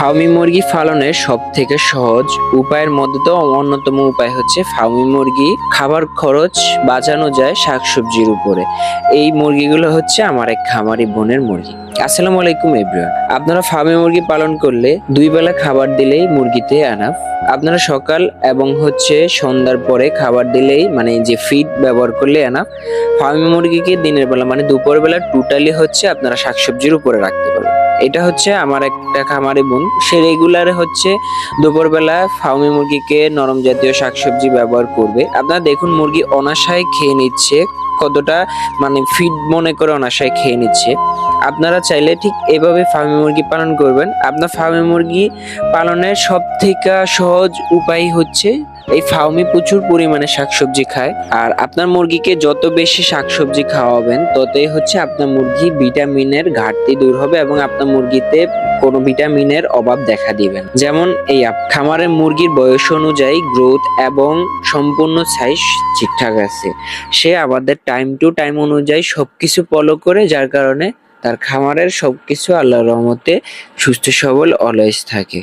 Fermi মুরগি পালনের সব থেকে সহজ উপায়ের মধ্যে তো অন্যতম উপায় হচ্ছে ফার্মি মুরগি খাবার খরচ বাঁচানো যায় শাকসবজির উপরে। এই মুরগিগুলো হচ্ছে আমার এক খামারি বোনের মুরগি। আসসালামু আলাইকুম এভরিওয়ান। আপনারা ফার্মি মুরগি পালন করলে 2 বেলা খাবার দিলেই মুরগিতে আনাফ। আপনারা সকাল এবং সন্ধ্যার পরে খাবার দিলেই মানে যে ফিড ব্যবহার করলে আনাফ। ফার্মি মুরগিকে দিনের বেলা মানে দুপুর বেলা টোটালি আপনারা শাকসবজির উপরে রাখতে পারবেন। এটা আমার একটা খামারি বোন, সে রেগুলার দুপুরবেলা ফার্মি মুরগিকে নরম জাতীয় শাকসবজি ব্যবহার করবে। আপনারা দেখুন মুরগি অনাশায় খেয়ে নিচ্ছে, কতটা মানে ফিড মনে করে অনাশায় খেয়ে নিচ্ছে। আপনারা চাইলে ঠিক এভাবে ফার্মি মুরগি পালন করবেন। আপনার ফার্মি মুরগি পালনের সব থেকে সহজ উপায় হচ্ছে এই ফার্মি প্রচুর পরিমাণে শাকসবজি খায়, আর আপনার মুরগিকে যত বেশি শাকসবজি খাওয়াবেন ততই আপনার মুরগি ভিটামিনের ঘাটতি দূর হবে এবং আপনার মুরগিতে কোনো ভিটামিনের অভাব দেখা দিবেন। যেমন এই খামারের মুরগির বয়স অনুযায়ী গ্রোথ এবং সম্পূর্ণ সাইজ ঠিকঠাক আছে। সে আমাদের টাইম টু টাইম অনুযায়ী সবকিছু ফলো করে, যার কারণে তার খামারের সবকিছু আল্লাহর রহমতে সুস্থ সবল অলওয়েজ থাকে।